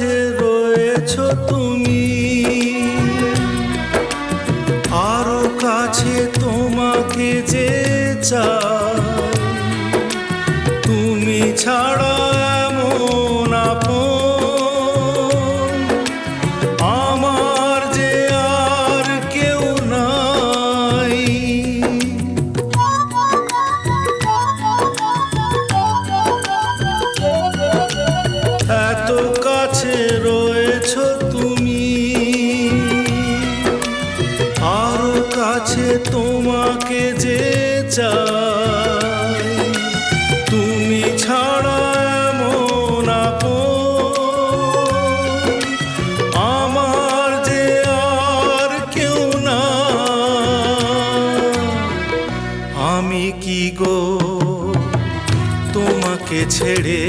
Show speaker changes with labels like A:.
A: কাছে রয়েছো তুমি, আরো কাছে তোমাকে যে চাই, তুমি ছাড়া এমন আপন আমার যে আর কেউ নাই। এত কাছে রয়েছো তুমি, আরো কাছে তোমাকে যে চাই, তুমি ছাড়া এমন আপন আমার যে আর কেউ না। আমি কি গো তোমাকে ছেড়ে